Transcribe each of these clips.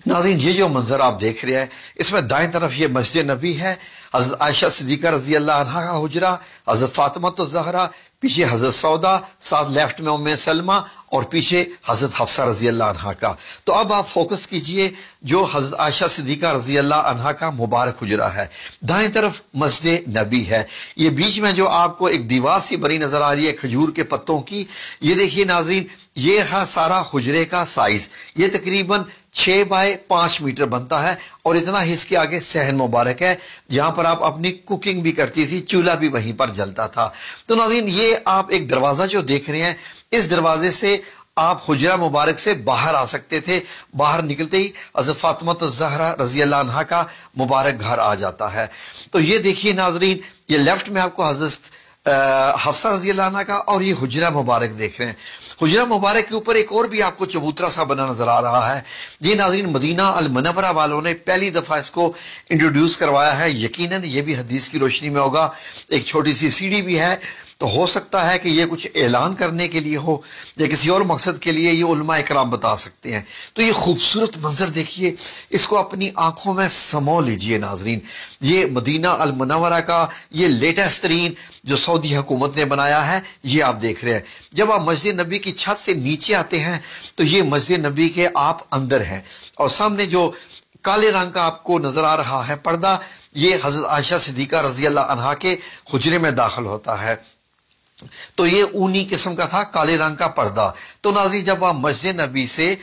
नाज़रीन, ये जो मंजर आप देख रहे हैं, इसमें दाएं तरफ ये मस्जिद नबी है, हजरत आयशा सिद्दीका रजी अल्लाह अन्हा का हुजरा, हजरत फातिमा तो ज़हरा, पीछे हजरत सौदा, साथ लेफ्ट में उम्मे सलमा और पीछे हजरत हफ्सा रजी अल्लाह अन्हा का। तो अब आप फोकस कीजिए जो हजरत आयशा सिद्दीका रजी अल्लाह अन्हा का मुबारक हुजरा है, दाएं तरफ मस्जिद नबी है। ये बीच में जो आपको एक दीवार सी बनी नजर आ रही है खजूर के पत्तों की, ये देखिए नाज़रीन, ये है सारा हुजरे का साइज। ये तकरीबन 6 बाय 5 मीटर बनता है और इतना ही इसके आगे सहन मुबारक है जहां पर आप अपनी कुकिंग भी करती थी, चूल्हा भी वहीं पर जलता था। तो नाज़रीन, ये आप एक दरवाजा जो देख रहे हैं, इस दरवाजे से आप हुजरा मुबारक से बाहर आ सकते थे। बाहर निकलते ही हज़रत फातिमा ज़हरा रज़ी अल्लाह अन्हा का मुबारक घर आ जाता है। तो ये देखिए नाज़रीन, ये लेफ्ट में आपको हज़रत हफ्सा रज़ी अल्लाह अन्हा का और ये हुजरा मुबारक देख रहे हैं। हुजरा मुबारक के ऊपर एक और भी आपको चबूतरा सा बना नजर आ रहा है। ये नाज़रीन मदीना अल मुनव्वरा वालों ने पहली दफा इसको इंट्रोड्यूस करवाया है। यकीनन ये भी हदीस की रोशनी में होगा। एक छोटी सी सीढ़ी भी है, तो हो सकता है कि ये कुछ ऐलान करने के लिए हो या किसी और मकसद के लिए, ये उलमा इकराम बता सकते हैं। तो ये खूबसूरत मंजर देखिए, इसको अपनी आंखों में समो लीजिए नाजरीन। ये मदीना अल मुनव्वरा का ये लेटेस्ट तरीन जो सऊदी हुकूमत ने बनाया है, ये आप देख रहे हैं। जब आप मस्जिद नबी की छत से नीचे आते हैं तो ये मस्जिद नबी के आप अंदर हैं और सामने जो काले रंग का आपको नजर आ रहा है पर्दा, ये हजरत आयशा सिद्दीका रजी अल्लाह अन्हा के हुजरे में दाखिल होता है। तो ये ऊनी किस्म का था, काले रंग का पर्दा। तो नाज़रीन, जब आप मस्जिद नबी से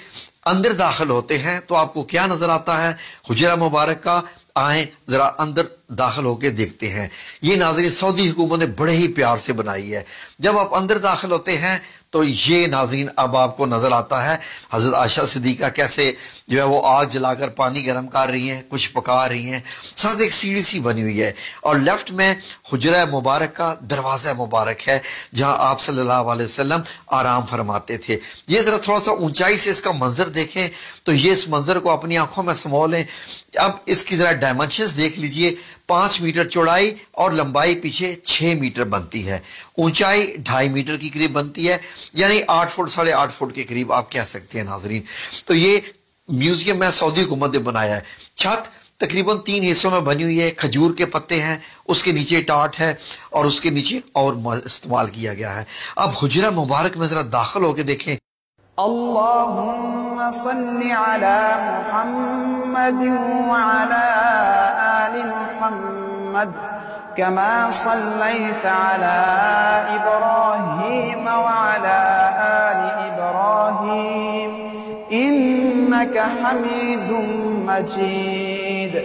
अंदर दाखिल होते हैं तो आपको क्या नजर आता है? हुजरा मुबारक का। आए जरा अंदर दाखिल होके देखते हैं। ये नाज़रीन सऊदी हुकूमत ने बड़े ही प्यार से बनाई है। जब आप अंदर दाखिल होते हैं तो ये नाज़रीन अब आपको नजर आता है हजरत आयशा सिद्दीका कैसे जो है वो आग जलाकर पानी गर्म कर रही हैं, कुछ पका रही हैं, साथ एक सीढ़ी सी बनी हुई है और लेफ्ट में हुजरा मुबारक का दरवाजा मुबारक है जहां आप सल्लल्लाहु अलैहि वसल्लम आराम फरमाते थे। ये जरा थोड़ा सा ऊंचाई से इसका मंजर देखें तो ये इस मंजर को अपनी आंखों में समो लें। अब इसकी जरा डायमेंशंस देख लीजिए। 5 मीटर चौड़ाई और लंबाई पीछे 6 मीटर बनती है, ऊंचाई 2.5 मीटर की करीब बनती है, यानी 8 फुट 8.5 फुट के करीब आप कह सकते हैं नाजरीन। तो ये म्यूजियम में सऊदी हुकूमत ने बनाया है। छत तकरीबन 3 हिस्सों में बनी हुई है, खजूर के पत्ते हैं, उसके नीचे टाट है और उसके नीचे और इस्तेमाल किया गया है। अब हुजरा मुबारक में जरा दाखिल होकर देखें। अल्लाहुम्मा सल्ली अला मुहम्मद व अला आलि मुहम्मद कमा सल्लैता अला इब्राहीम व अला आलि इब्राहीम इन्नका हमीदुम मजीद।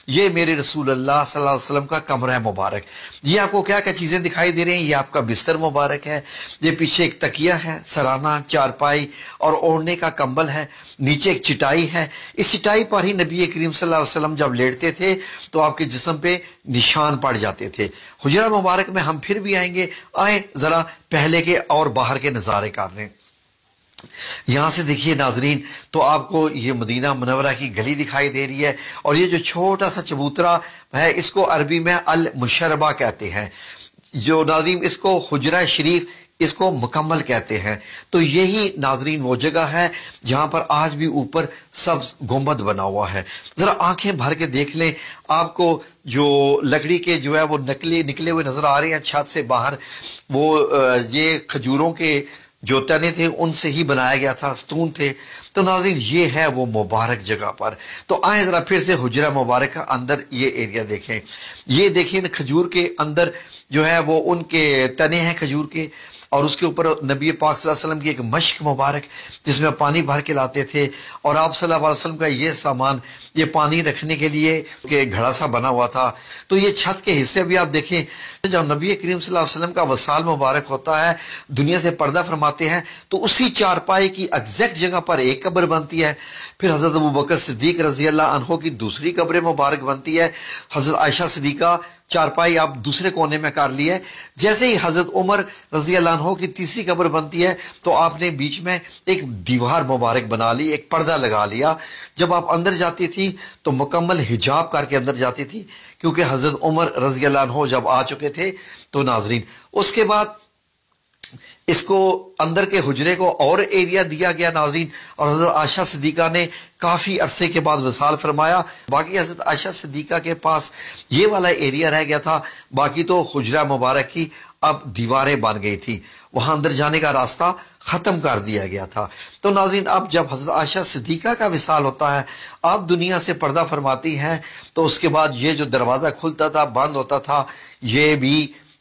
ये मेरे रसूल अल्लाह सल्लल्लाहु अलैहि वसल्लम का कमरा मुबारक। ये आपको क्या क्या चीजें दिखाई दे रही हैं? ये आपका बिस्तर मुबारक है, ये पीछे एक तकिया है, सराना, चारपाई और ओढ़ने का कंबल है, नीचे एक चटाई है। इस चटाई पर ही नबी करीम सल्लल्लाहु अलैहि वसल्लम जब लेटते थे तो आपके जिस्म पे निशान पड़ जाते थे। हुजरा मुबारक में हम फिर भी आएंगे। आए जरा पहले के और बाहर के नजारे कर लें। यहां से देखिए नाजरीन, तो आपको ये मदीना मुनव्वरा की गली दिखाई दे रही है और ये जो छोटा सा चबूतरा है इसको अरबी में अल मुशर्रबा कहते हैं। जो नाजरीन इसको हुजरा शरीफ इसको मुकम्मल कहते हैं। तो यही नाजरीन वो जगह है जहां पर आज भी ऊपर सब्ज गुंबद बना हुआ है। जरा आंखें भर के देख लें, आपको जो लकड़ी के जो है वो निकले हुए नजर आ रहे हैं छत से बाहर, वो ये खजूरों के जो तने थे उनसे ही बनाया गया था, स्तून थे। तो नाज़रीन ये है वो मुबारक जगह पर। तो आए जरा फिर से हुजरा मुबारक का अंदर ये एरिया देखें। ये देखिए न खजूर के अंदर जो है वो उनके तने हैं खजूर के और उसके ऊपर नबी पाक सल्लल्लाहु अलैहि वसल्लम की एक मश्क मुबारक जिसमें पानी भर के लाते थे और आप सल्लल्लाहु अलैहि वसल्लम का ये सामान, ये पानी रखने के लिए के घड़ा सा बना हुआ था। तो ये छत के हिस्से भी आप देखें, जब नबी करीम सल्लल्लाहु अलैहि वसल्लम का वसाल मुबारक होता है, दुनिया से पर्दा फरमाते हैं, तो उसी चारपाई की एग्जैक्ट जगह पर एक कब्र बनती है। फिर हजरत अबू बकर सिद्दीक रजी अल्लाह अन्हु की दूसरी कब्र मुबारक बनती है। हजरत आयशा सिद्दीका चारपाई आप दूसरे कोने में कर ली है। जैसे ही हजरत उमर रजी अल्लाह अन्हु की तीसरी कब्र बनती है तो आपने बीच में एक दीवार मुबारक बना ली, एक पर्दा लगा लिया। जब आप अंदर जाती थी तो मुकम्मल हिजाब करके अंदर जाती थी, क्योंकि हजरत उमर रजी अल्लाह अन्हु जब आ चुके थे। तो नाजरीन उसके बाद اس کو اندر کے حجرے کو اور ایریا دیا گیا ناظرین، اور حضرت عائشہ صدیقہ نے کافی عرصے کے بعد وصال فرمایا۔ باقی حضرت عائشہ صدیقہ کے پاس یہ والا ایریا رہ گیا تھا، باقی تو حجرہ مبارک کی اب دیواریں بن گئی تھی، وہاں اندر جانے کا راستہ ختم کر دیا گیا تھا۔ تو ناظرین اب جب حضرت عائشہ صدیقہ کا وصال ہوتا ہے، آپ دنیا سے پردہ فرماتی ہیں، تو اس کے بعد یہ جو دروازہ کھلتا تھا بند ہوتا تھا یہ بھی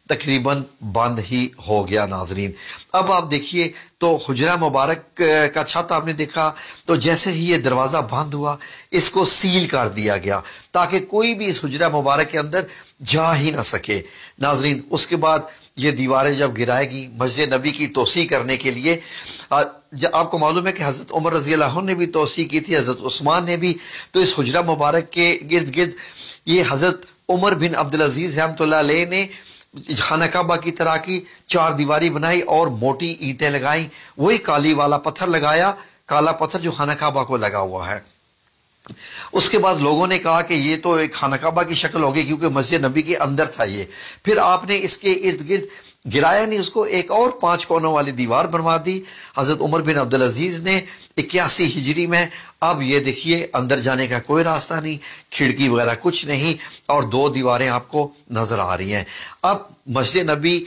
تقریباً بند ہی ہو گیا ناظرین۔ اب آپ دیکھیے تو حجرہ مبارک کا چھت آپ نے دیکھا، تو جیسے ہی یہ دروازہ بند ہوا اس کو سیل کر دیا گیا تاکہ کوئی بھی اس حجرہ مبارک کے اندر جا ہی نہ سکے ناظرین۔ اس کے بعد یہ دیواریں جب گرائے گی مسجد نبی کی توسیع کرنے کے لیے، آپ کو معلوم ہے کہ حضرت عمر رضی اللہ عنہ نے بھی توسیع کی تھی، حضرت عثمان نے بھی، تو اس حجرہ مبارک کے گرد گرد یہ حضرت عمر بن عبدالعزیز رحمۃ اللہ علیہ نے خانہ کعبہ کی طرح کی 4 دیواری بنائی اور موٹی اینٹیں لگائیں، وہی کالی والا پتھر لگایا، کالا پتھر جو خانہ کعبہ کو لگا ہوا ہے۔ اس کے بعد لوگوں نے کہا کہ یہ تو ایک خانہ کعبہ کی شکل ہوگی کیونکہ مسجد نبی کے اندر تھا یہ، پھر آپ نے اس کے ارد گرد گرایا نہیں، اس کو ایک اور 5 کونوں والی دیوار بنوا دی حضرت عمر بن عبدالعزیز نے 81 ہجری میں۔ اب یہ دیکھیے اندر جانے کا کوئی راستہ نہیں، کھڑکی وغیرہ کچھ نہیں، اور 2 دیواریں آپ کو نظر آ رہی ہیں۔ اب مسجد نبی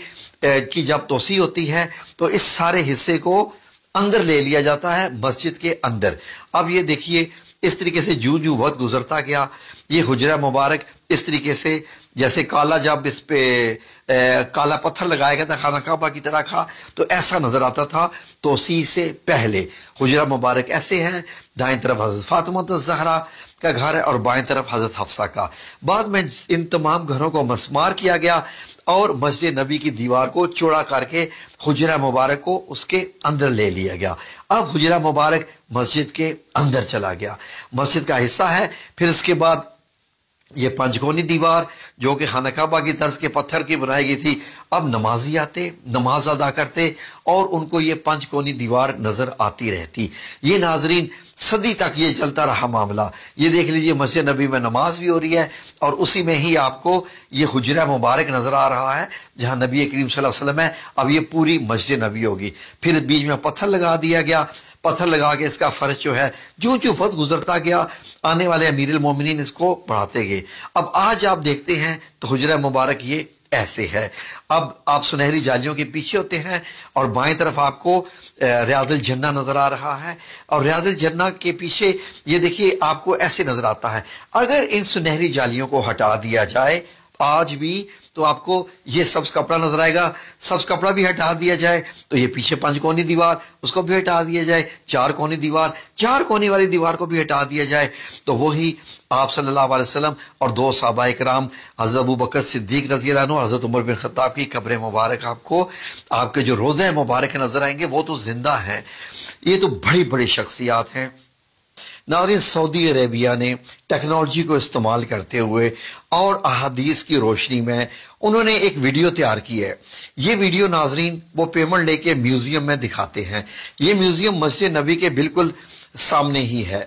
کی جب توسیع ہوتی ہے تو اس سارے حصے کو اندر لے لیا جاتا ہے مسجد کے اندر۔ اب یہ دیکھیے اس طریقے سے جو وقت گزرتا گیا یہ حجرہ مبارک اس طریقے سے جیسے کالا، جب اس پہ کالا پتھر لگایا گیا تھا خانہ کعبہ کی طرح کا تو ایسا نظر آتا تھا توسیع سے پہلے۔ حجرہ مبارک ایسے ہے، دائیں طرف حضرت فاطمہ الزہرا کا گھر ہے اور بائیں طرف حضرت حفصہ کا۔ بعد میں ان تمام گھروں کو مسمار کیا گیا اور مسجد نبی کی دیوار کو چوڑا کر کے حجرہ مبارک کو اس کے اندر لے لیا گیا۔ اب حجرہ مبارک مسجد کے اندر چلا گیا، مسجد کا حصہ ہے۔ پھر اس کے بعد یہ 5 کونی دیوار جو کہ خانہ کعبہ کی طرز کے پتھر کی بنائی گئی تھی، اب نمازی آتے نماز ادا کرتے اور ان کو یہ 5 کونی دیوار نظر آتی رہتی۔ یہ ناظرین صدی تک یہ چلتا رہا معاملہ۔ یہ دیکھ لیجئے مسجد نبی میں نماز بھی ہو رہی ہے اور اسی میں ہی آپ کو یہ حجرہ مبارک نظر آ رہا ہے جہاں نبی کریم صلی اللہ علیہ وسلم ہے۔ اب یہ پوری مسجد نبی ہوگی، پھر بیچ میں پتھر لگا دیا گیا، پتھر لگا کے اس کا فرش جو ہے جو وقت گزرتا گیا آنے والے امیر المومنین اس کو بڑھاتے گئے۔ اب آج آپ دیکھتے ہیں تو حجرہ مبارک یہ ایسے ہے۔ اب آپ سنہری جالیوں کے پیچھے ہوتے ہیں اور بائیں طرف آپ کو ریاض الجنہ نظر آ رہا ہے، اور ریاض الجنہ کے پیچھے یہ دیکھیے آپ کو ایسے نظر آتا ہے۔ اگر ان سنہری جالیوں کو ہٹا دیا جائے آج بھی تو آپ کو یہ سبز کپڑا نظر آئے گا، سبز کپڑا بھی ہٹا دیا جائے تو یہ پیچھے 5 کونی دیوار اس کو بھی ہٹا دیا جائے، 4 کونی دیوار 4 کونی والی دیوار کو بھی ہٹا دیا جائے تو وہی آپ صلی اللہ علیہ وسلم اور 2 صحابہ کرام حضرت ابو بکر صدیق رضی اللہ عنہ اور حضرت عمر بن خطاب کی قبر مبارک آپ کو آپ کے جو روضہ مبارک نظر آئیں گے وہ تو زندہ ہیں۔ یہ تو بڑی بڑی شخصیات ہیں ناظرین۔ سعودی عربیہ نے ٹیکنالوجی کو استعمال کرتے ہوئے اور احادیث کی روشنی میں انہوں نے ایک ویڈیو تیار کی ہے۔ یہ ویڈیو ناظرین وہ پیمنٹ لے کے میوزیم میں دکھاتے ہیں۔ یہ میوزیم مسجد نبی کے بالکل سامنے ہی ہے۔